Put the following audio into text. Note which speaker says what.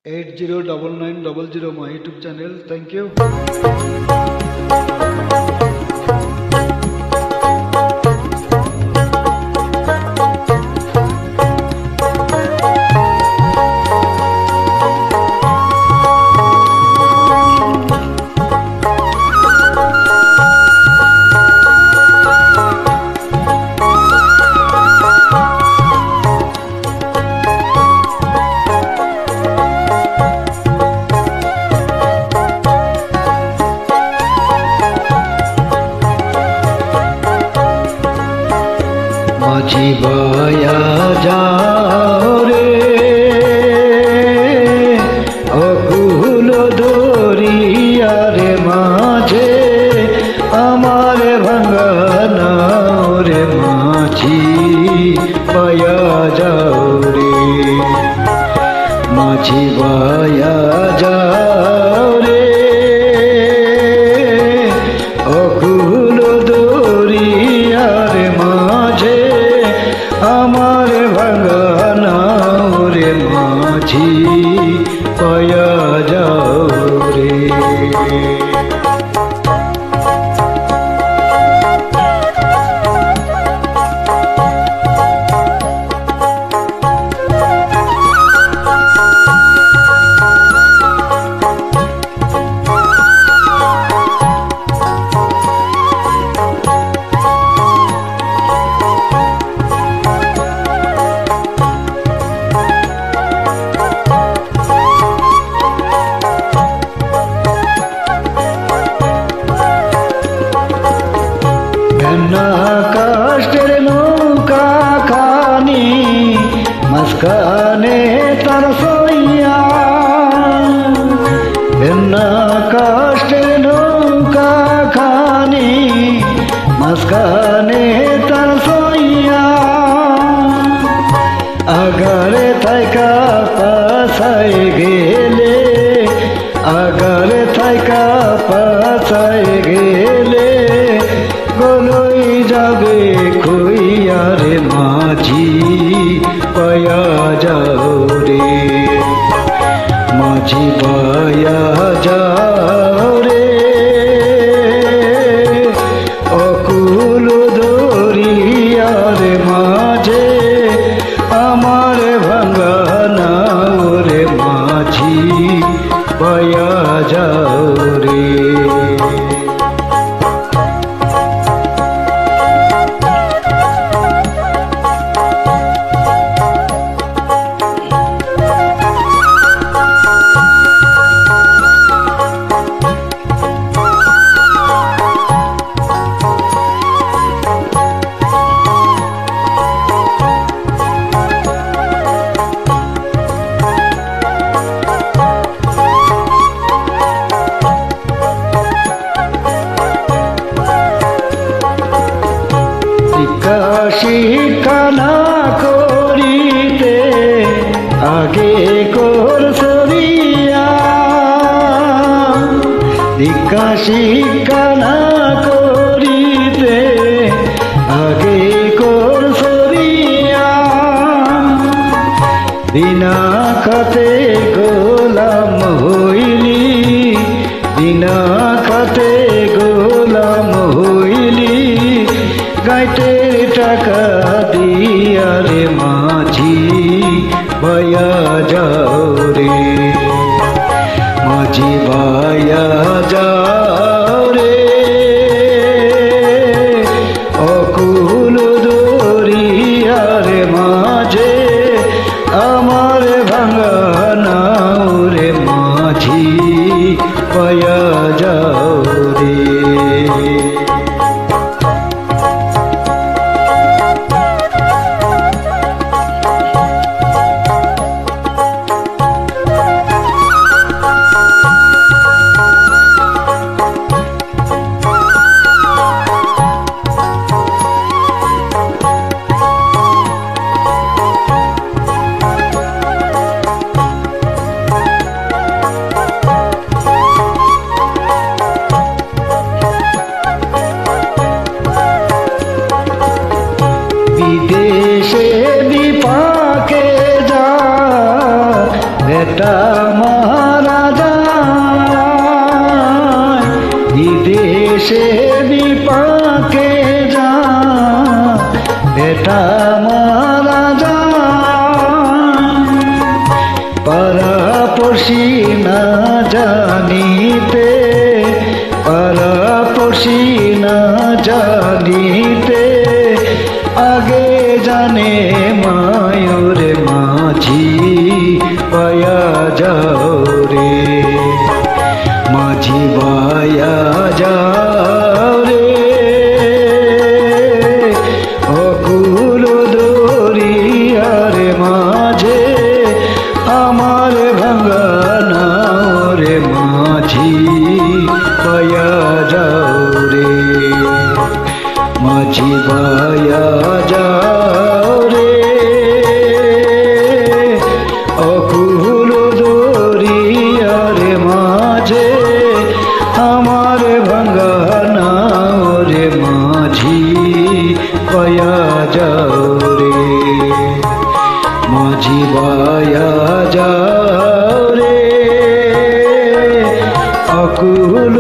Speaker 1: 809900 my YouTube channel. Thank you. মাঝি বয়া যাও রে অকুল দরিয়ারে মাঝে আমার ভাঙা নাও রে মাঝি বয়া যাও রে মাঝি বয়া যাও রে অকুল দরিয়ারে মাঝে আমার ভাঙা নাও রে মাঝি পায়া যাও রে কাষ্টের নৌকা খানি মাঝখানে তার সইয়া কাষ্টের নৌকা খানি মাঝখানে তার সইয়া আগারে থাইকা পাছাই গেলে আগারে থাইকা পাছাই গেলে গলই যাবে কইয়া রে মাঝি পায়া যাও রে মাঝি পায়া যাও রে অকুল দরিয়ার মাঝে আমার ভাঙা নাও রে মাঝি পায়া যাও রে শিক্ষা না করিতে আগে কর সরিয়া দীক্ষা শিক্ষা না করিতে আগে কর সরিয়া বিনা খাতে গোলাম হইলি বিনা খাতে গোলাম হইলি গাইতে টাকা দিয়া রে মাঝি বয়া যাও রে মাঝি বয়া যাও রে অকুল দরিয়ার মাঝে আমার ভাঙা নাও রে মাঝি বয়া যাও রে পড়শি না জানিতে, পাড়া পড়শি না জানিতে, আগে জানে মায়রে মাঝি পায়া যাও রে, মাঝি পায়া যাও রে, অকুল দরিয়ার মাঝে আমার ভাঙা নাও রে, মাঝি পায়া যাও রে, মাঝি পায়া যাও রে, অকুল দরিয়ার মাঝে আমার ভাঙা নাও রে, মাঝি পায়া যাও রে, মাঝি পায়া যাও রে, অকুল